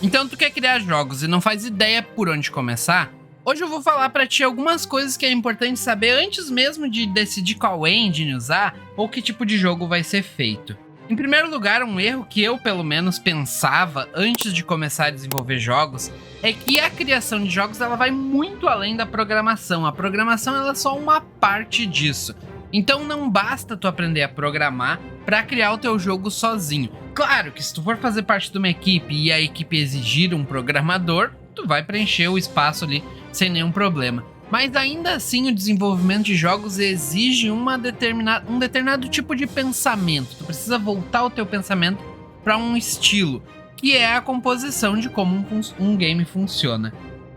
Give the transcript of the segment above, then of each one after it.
Então tu quer criar jogos e não faz ideia por onde começar? Hoje eu vou falar pra ti algumas coisas que é importante saber antes mesmo de decidir qual engine usar ou que tipo de jogo vai ser feito. Em primeiro lugar, um erro que eu pelo menos pensava antes de começar a desenvolver jogos é que a criação de jogos ela vai muito além da programação. A programação ela é só uma parte disso. Então não basta tu aprender a programar para criar o teu jogo sozinho. Claro que se tu for fazer parte de uma equipe e a equipe exigir um programador, tu vai preencher o espaço ali sem nenhum problema. Mas ainda assim o desenvolvimento de jogos exige um determinado tipo de pensamento. Tu precisa voltar o teu pensamento para um estilo, que é a composição de como um game funciona.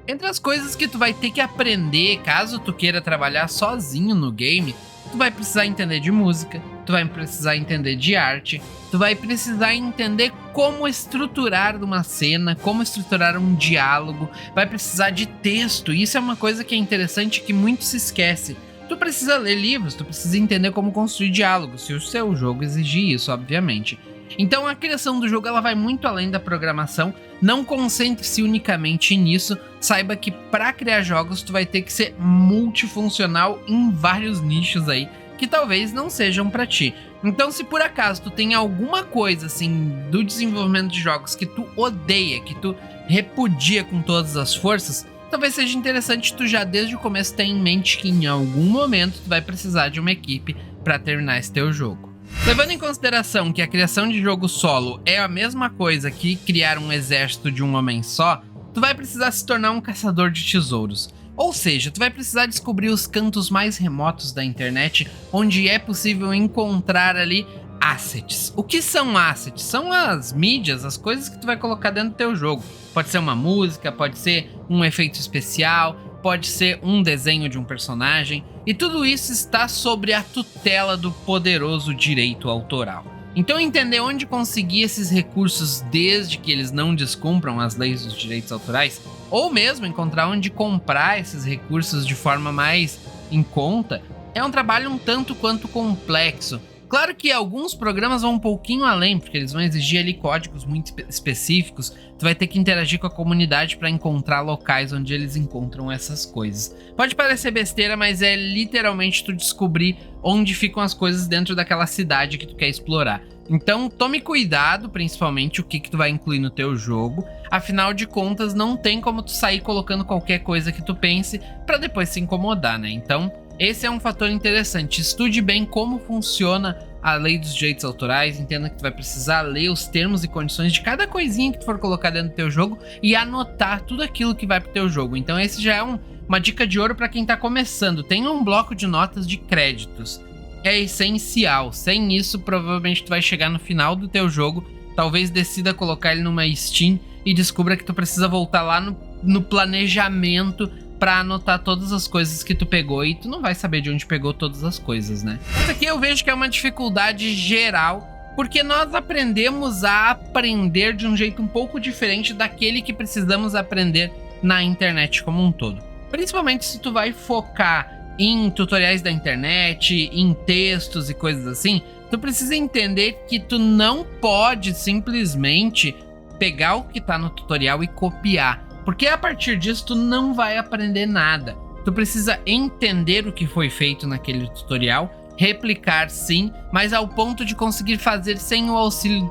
Entre as coisas que tu vai ter que aprender caso tu queira trabalhar sozinho no game, tu vai precisar entender de música, tu vai precisar entender de arte, tu vai precisar entender como estruturar uma cena, como estruturar um diálogo, vai precisar de texto. Isso é uma coisa que é interessante que muito se esquece. Tu precisa ler livros, tu precisa entender como construir diálogos, se o seu jogo exigir isso, obviamente. Então a criação do jogo ela vai muito além da programação. Não concentre-se unicamente nisso. Saiba que para criar jogos tu vai ter que ser multifuncional em vários nichos aí que talvez não sejam para ti. Então se por acaso tu tem alguma coisa assim do desenvolvimento de jogos que tu odeia, que tu repudia com todas as forças, talvez seja interessante tu já desde o começo ter em mente que em algum momento tu vai precisar de uma equipe para terminar esse teu jogo. Levando em consideração que a criação de jogo solo é a mesma coisa que criar um exército de um homem só, tu vai precisar se tornar um caçador de tesouros. Ou seja, tu vai precisar descobrir os cantos mais remotos da internet onde é possível encontrar ali assets. O que são assets? São as mídias, as coisas que tu vai colocar dentro do teu jogo. Pode ser uma música, pode ser um efeito especial, pode ser um desenho de um personagem, e tudo isso está sobre a tutela do poderoso direito autoral. Então entender onde conseguir esses recursos desde que eles não descumpram as leis dos direitos autorais, ou mesmo encontrar onde comprar esses recursos de forma mais em conta, é um trabalho um tanto quanto complexo. Claro que alguns programas vão um pouquinho além, porque eles vão exigir ali códigos muito específicos. Tu vai ter que interagir com a comunidade para encontrar locais onde eles encontram essas coisas. Pode parecer besteira, mas é literalmente tu descobrir onde ficam as coisas dentro daquela cidade que tu quer explorar. Então tome cuidado, principalmente o que tu vai incluir no teu jogo. Afinal de contas, não tem como tu sair colocando qualquer coisa que tu pense para depois se incomodar, né? Então esse é um fator interessante. Estude bem como funciona a lei dos direitos autorais, entenda que tu vai precisar ler os termos e condições de cada coisinha que tu for colocar dentro do teu jogo e anotar tudo aquilo que vai pro teu jogo. Então esse já é uma dica de ouro para quem tá começando. Tenha um bloco de notas de créditos. É essencial. Sem isso, provavelmente tu vai chegar no final do teu jogo, talvez decida colocar ele numa Steam e descubra que tu precisa voltar lá no planejamento pra anotar todas as coisas que tu pegou e tu não vai saber de onde pegou todas as coisas, né? Isso aqui eu vejo que é uma dificuldade geral, porque nós aprendemos a aprender de um jeito um pouco diferente daquele que precisamos aprender na internet como um todo. Principalmente se tu vai focar em tutoriais da internet, em textos e coisas assim, tu precisa entender que tu não pode simplesmente pegar o que tá no tutorial e copiar. Porque a partir disso tu não vai aprender nada. Tu precisa entender o que foi feito naquele tutorial, replicar sim, mas ao ponto de conseguir fazer sem o auxílio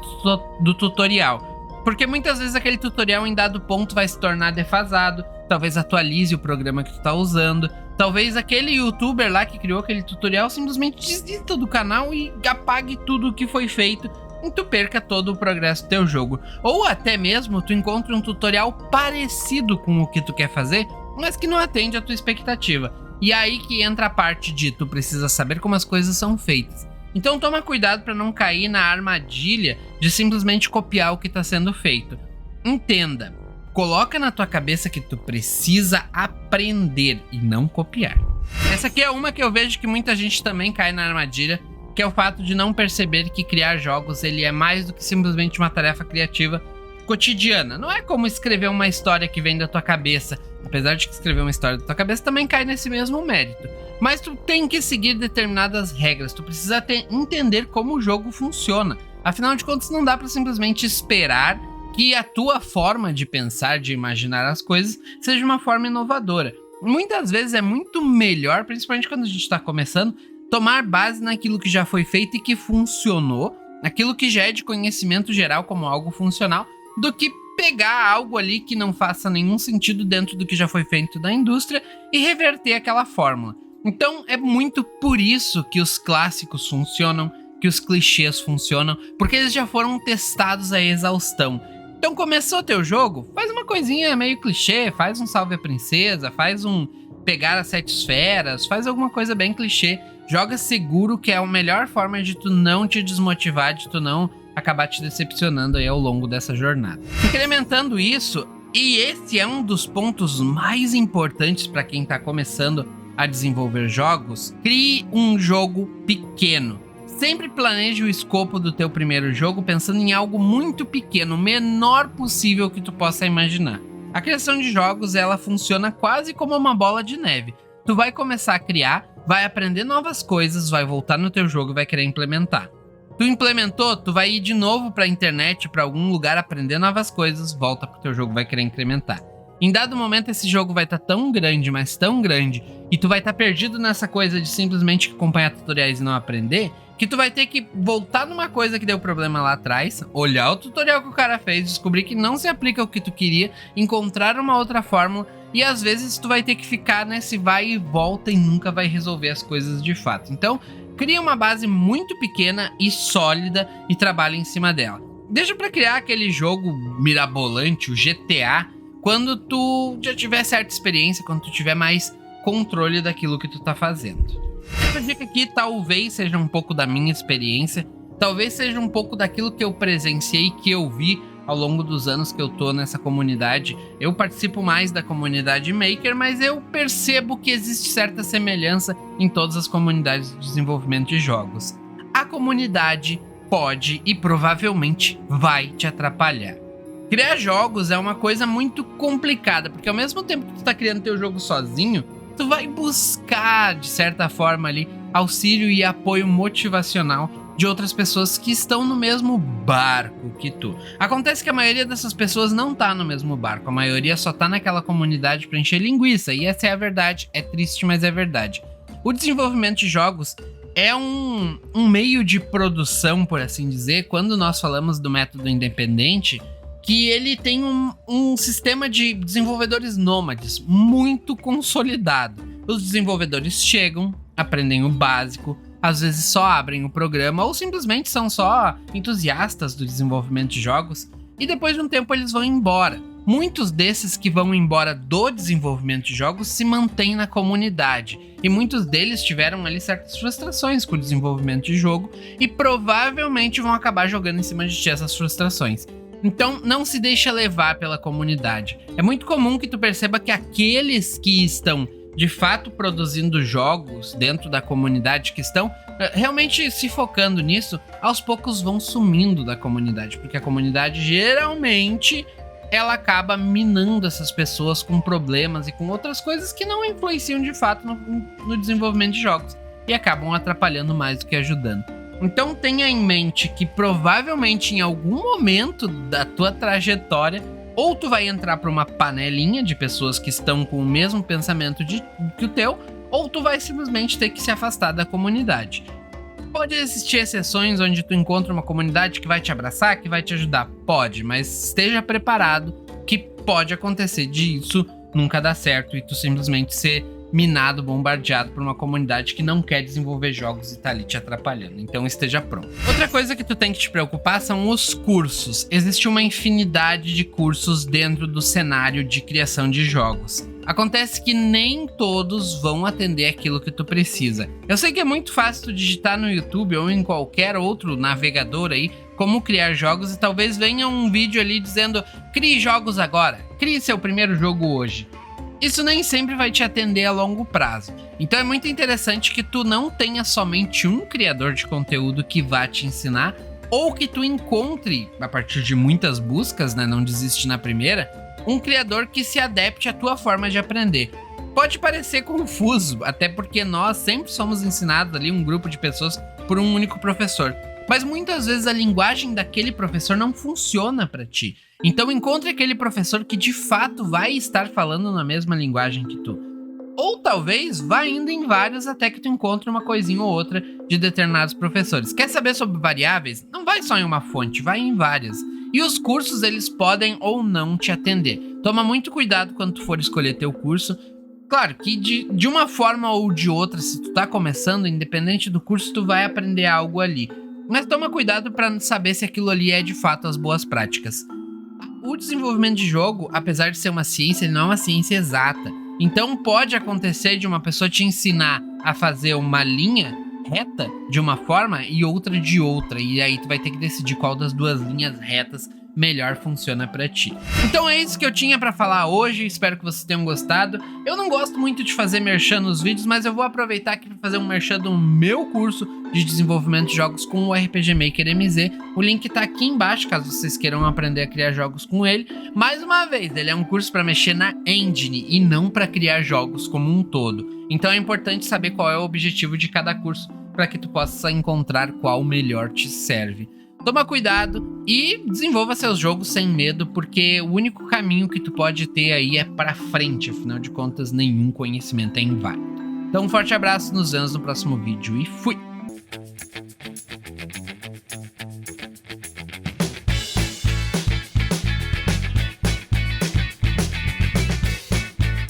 do tutorial. Porque muitas vezes aquele tutorial em dado ponto vai se tornar defasado, talvez atualize o programa que tu tá usando, talvez aquele youtuber lá que criou aquele tutorial simplesmente desista do canal e apague tudo o que foi feito, e tu perca todo o progresso do teu jogo. Ou até mesmo tu encontre um tutorial parecido com o que tu quer fazer, mas que não atende a tua expectativa. E aí que entra a parte de tu precisa saber como as coisas são feitas. Então toma cuidado para não cair na armadilha de simplesmente copiar o que está sendo feito. Entenda, coloca na tua cabeça que tu precisa aprender e não copiar. Essa aqui é uma que eu vejo que muita gente também cai na armadilha, que é o fato de não perceber que criar jogos ele é mais do que simplesmente uma tarefa criativa cotidiana. Não é como escrever uma história que vem da tua cabeça, apesar de que escrever uma história da tua cabeça também cai nesse mesmo mérito. Mas tu tem que seguir determinadas regras, tu precisa entender como o jogo funciona. Afinal de contas, não dá pra simplesmente esperar que a tua forma de pensar, de imaginar as coisas, seja uma forma inovadora. Muitas vezes é muito melhor, principalmente quando a gente está começando, tomar base naquilo que já foi feito e que funcionou, aquilo que já é de conhecimento geral como algo funcional, do que pegar algo ali que não faça nenhum sentido dentro do que já foi feito da indústria e reverter aquela fórmula. Então é muito por isso que os clássicos funcionam, que os clichês funcionam, porque eles já foram testados à exaustão. Então começou teu jogo, faz uma coisinha meio clichê, faz um salve a princesa, faz um pegar as 7 esferas, faz alguma coisa bem clichê, joga seguro, que é a melhor forma de tu não te desmotivar, de tu não acabar te decepcionando aí ao longo dessa jornada. Incrementando isso, e esse é um dos pontos mais importantes para quem tá começando a desenvolver jogos, crie um jogo pequeno. Sempre planeje o escopo do teu primeiro jogo pensando em algo muito pequeno, o menor possível que tu possa imaginar. A criação de jogos, ela funciona quase como uma bola de neve. Tu vai começar a criar, vai aprender novas coisas, vai voltar no teu jogo e vai querer implementar. Tu implementou, tu vai ir de novo pra internet, pra algum lugar aprender novas coisas, volta pro teu jogo, vai querer incrementar. Em dado momento esse jogo vai estar tão grande, mas tão grande, e tu vai estar perdido nessa coisa de simplesmente acompanhar tutoriais e não aprender, que tu vai ter que voltar numa coisa que deu problema lá atrás, olhar o tutorial que o cara fez, descobrir que não se aplica o que tu queria, encontrar uma outra fórmula, e às vezes tu vai ter que ficar nesse vai e volta e nunca vai resolver as coisas de fato. Então, cria uma base muito pequena e sólida e trabalha em cima dela. Deixa pra criar aquele jogo mirabolante, o GTA, quando tu já tiver certa experiência, quando tu tiver mais controle daquilo que tu tá fazendo. Essa dica aqui talvez seja um pouco da minha experiência, talvez seja um pouco daquilo que eu presenciei, que eu vi ao longo dos anos que eu tô nessa comunidade. Eu participo mais da comunidade Maker, mas eu percebo que existe certa semelhança em todas as comunidades de desenvolvimento de jogos. A comunidade pode e provavelmente vai te atrapalhar. Criar jogos é uma coisa muito complicada, porque ao mesmo tempo que tu tá criando teu jogo sozinho, tu vai buscar, de certa forma ali, auxílio e apoio motivacional de outras pessoas que estão no mesmo barco que tu. Acontece que a maioria dessas pessoas não tá no mesmo barco, a maioria só tá naquela comunidade pra encher linguiça, e essa é a verdade, é triste, mas é verdade. O desenvolvimento de jogos é um meio de produção, por assim dizer, quando nós falamos do método independente, que ele tem um sistema de desenvolvedores nômades muito consolidado. Os desenvolvedores chegam, aprendem o básico, às vezes só abrem o programa ou simplesmente são só entusiastas do desenvolvimento de jogos e depois de um tempo eles vão embora. Muitos desses que vão embora do desenvolvimento de jogos se mantêm na comunidade e muitos deles tiveram ali certas frustrações com o desenvolvimento de jogo e provavelmente vão acabar jogando em cima de ti essas frustrações. Então não se deixa levar pela comunidade. É muito comum que tu perceba que aqueles que estão de fato produzindo jogos dentro da comunidade, que estão realmente se focando nisso, aos poucos vão sumindo da comunidade, porque a comunidade geralmente ela acaba minando essas pessoas com problemas e com outras coisas que não influenciam de fato no desenvolvimento de jogos e acabam atrapalhando mais do que ajudando. Então tenha em mente que provavelmente em algum momento da tua trajetória, ou tu vai entrar para uma panelinha de pessoas que estão com o mesmo pensamento que o teu, ou tu vai simplesmente ter que se afastar da comunidade. Pode existir exceções onde tu encontra uma comunidade que vai te abraçar, que vai te ajudar. Pode, mas esteja preparado que pode acontecer disso nunca dar certo e tu simplesmente ser minado, bombardeado por uma comunidade que não quer desenvolver jogos e tá ali te atrapalhando. Então esteja pronto. Outra coisa que tu tem que te preocupar são os cursos. Existe uma infinidade de cursos dentro do cenário de criação de jogos. Acontece que nem todos vão atender aquilo que tu precisa. Eu sei que é muito fácil tu digitar no YouTube ou em qualquer outro navegador aí como criar jogos e talvez venha um vídeo ali dizendo crie jogos agora, crie seu primeiro jogo hoje. Isso nem sempre vai te atender a longo prazo. Então é muito interessante que tu não tenha somente um criador de conteúdo que vá te ensinar, ou que tu encontre, a partir de muitas buscas, né, não desiste na primeira, um criador que se adapte à tua forma de aprender. Pode parecer confuso, até porque nós sempre somos ensinados ali, um grupo de pessoas, por um único professor. mas muitas vezes a linguagem daquele professor não funciona para ti. Então encontre aquele professor que de fato vai estar falando na mesma linguagem que tu. Ou talvez vá indo em vários até que tu encontre uma coisinha ou outra de determinados professores. Quer saber sobre variáveis? Não vai só em uma fonte, vai em várias. E os cursos, eles podem ou não te atender. Toma muito cuidado quando tu for escolher teu curso. Claro que de uma forma ou de outra, se tu tá começando, independente do curso, tu vai aprender algo ali. Mas toma cuidado para saber se aquilo ali é de fato as boas práticas. O desenvolvimento de jogo, apesar de ser uma ciência, ele não é uma ciência exata. Então pode acontecer de uma pessoa te ensinar a fazer uma linha reta de uma forma e outra de outra. E aí tu vai ter que decidir qual das duas linhas retas melhor funciona pra ti. Então é isso que eu tinha pra falar hoje, espero que vocês tenham gostado. Eu não gosto muito de fazer merchan nos vídeos, mas eu vou aproveitar aqui pra fazer um merchan do meu curso de desenvolvimento de jogos com o RPG Maker MZ. O link tá aqui embaixo, caso vocês queiram aprender a criar jogos com ele. Mais uma vez, ele é um curso pra mexer na engine e não pra criar jogos como um todo. Então é importante saber qual é o objetivo de cada curso para que tu possa encontrar qual melhor te serve. Toma cuidado e desenvolva seus jogos sem medo, porque o único caminho que tu pode ter aí é para frente, afinal de contas nenhum conhecimento é inválido. Então um forte abraço, nos vemos no próximo vídeo e fui!